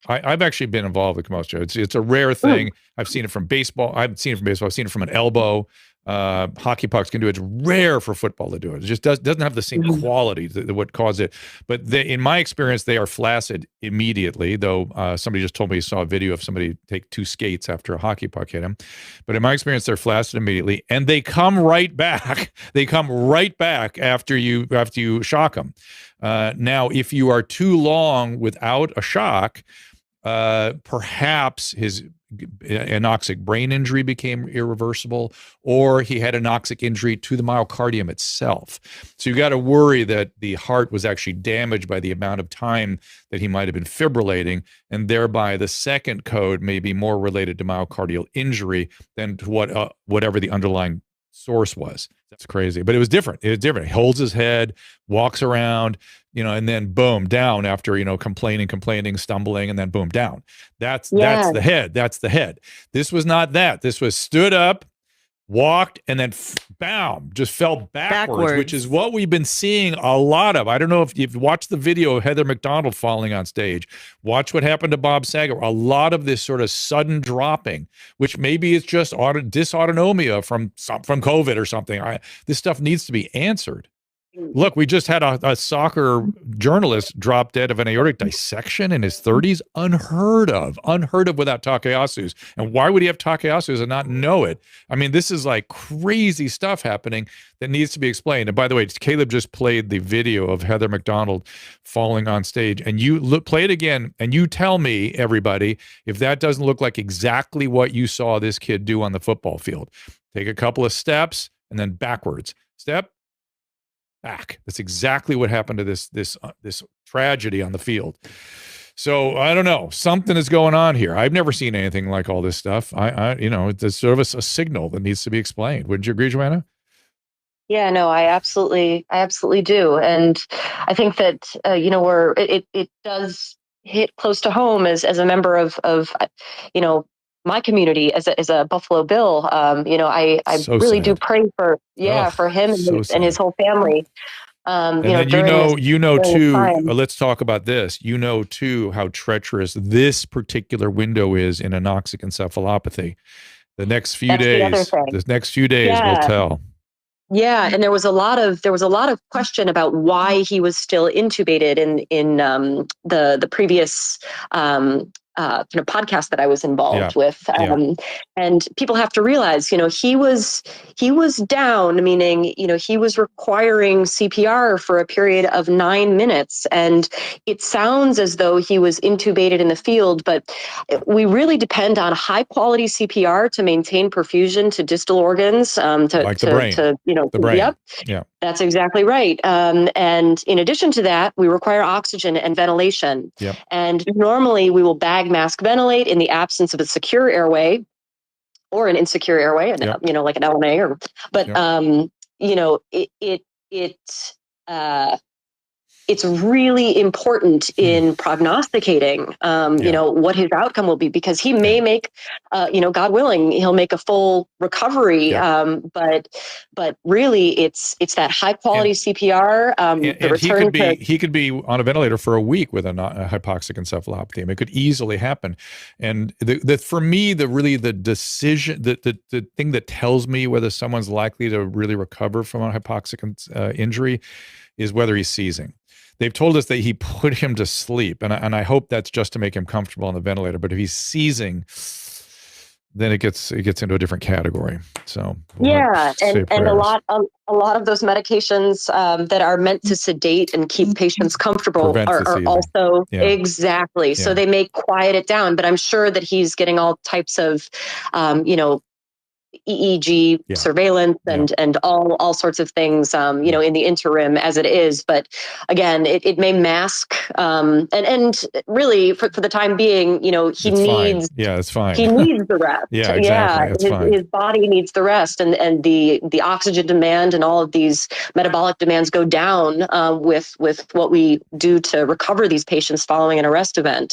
I've actually been involved with Komodo. It's a rare thing. I've seen it from baseball. I've seen it from an elbow. Hockey pucks can do it. It's rare for football to do it. It just doesn't have the same quality that would cause it. But in my experience, they are flaccid immediately. Though somebody just told me he saw a video of somebody take 2 skates after a hockey puck hit him. But in my experience, they're flaccid immediately, and they come right back. They come right back after you shock them. Now, if you are too long without a shock, perhaps his anoxic brain injury became irreversible, or he had anoxic injury to the myocardium itself. So you got to worry that the heart was actually damaged by the amount of time that he might have been fibrillating, and thereby the second code may be more related to myocardial injury than to whatever the underlying source was. That's crazy, but it was different. He holds his head, walks around, and then boom, down after, complaining, stumbling, and then boom, down. That's the head. That's the head. This was not that. This was stood up, walked, and then bam, just fell backwards, which is what we've been seeing a lot of. I don't know if you've watched the video of Heather McDonald falling on stage. Watch what happened to Bob Saget. A lot of this sort of sudden dropping, which maybe it's just dysautonomia from COVID or something. This stuff needs to be answered. Look, we just had a soccer journalist drop dead of an aortic dissection in his 30s. Unheard of without Takayasu's. And why would he have Takayasu's and not know it? I mean, this is like crazy stuff happening that needs to be explained. And by the way, Caleb just played the video of Heather McDonald falling on stage. And play it again, and you tell me, everybody, if that doesn't look like exactly what you saw this kid do on the football field. Take a couple of steps and then backwards. Step, back. That's exactly what happened to this tragedy on the field. So I don't know. Something is going on here. I've never seen anything like all this stuff. It's sort of a signal that needs to be explained. Wouldn't you agree, Joanna? Yeah, no, I absolutely do. And I think that, it does hit close to home as a member of my community as a Buffalo Bill. I so really sad. Do pray for him and his whole family. Let's talk about this. Too, how treacherous this particular window is in anoxic encephalopathy. The next few days will tell. Yeah, and there was a lot of question about why he was still intubated in the previous podcast that I was involved with. And people have to realize, he was down, meaning, he was requiring CPR for a period of 9 minutes. And it sounds as though he was intubated in the field, but we really depend on high quality CPR to maintain perfusion to distal organs, the brain. The brain. Yep. Yeah. That's exactly right. And in addition to that, we require oxygen and ventilation. Yep. And normally we will bag mask ventilate in the absence of a secure airway or an insecure airway, like an LNA it's really important in prognosticating, what his outcome will be, because he may make, God willing, he'll make a full recovery. Yeah. But really, it's that high quality CPR. He could be on a ventilator for a week with a hypoxic encephalopathy. I mean, it could easily happen. And for me, the decision, the thing that tells me whether someone's likely to really recover from a hypoxic injury is whether he's seizing. They've told us that he put him to sleep, and I hope that's just to make him comfortable on the ventilator. But if he's seizing, then it gets into a different category. So and a lot of those medications that are meant to sedate and keep patients comfortable are also exactly. Yeah. So they may quiet it down, but I'm sure that he's getting all types of EEG surveillance and all sorts of things, in the interim as it is. But again, it may mask, and really for the time being, it's needs, it's fine. He needs the rest. His body needs the rest, and the oxygen demand and all of these metabolic demands go down with what we do to recover these patients following an arrest event.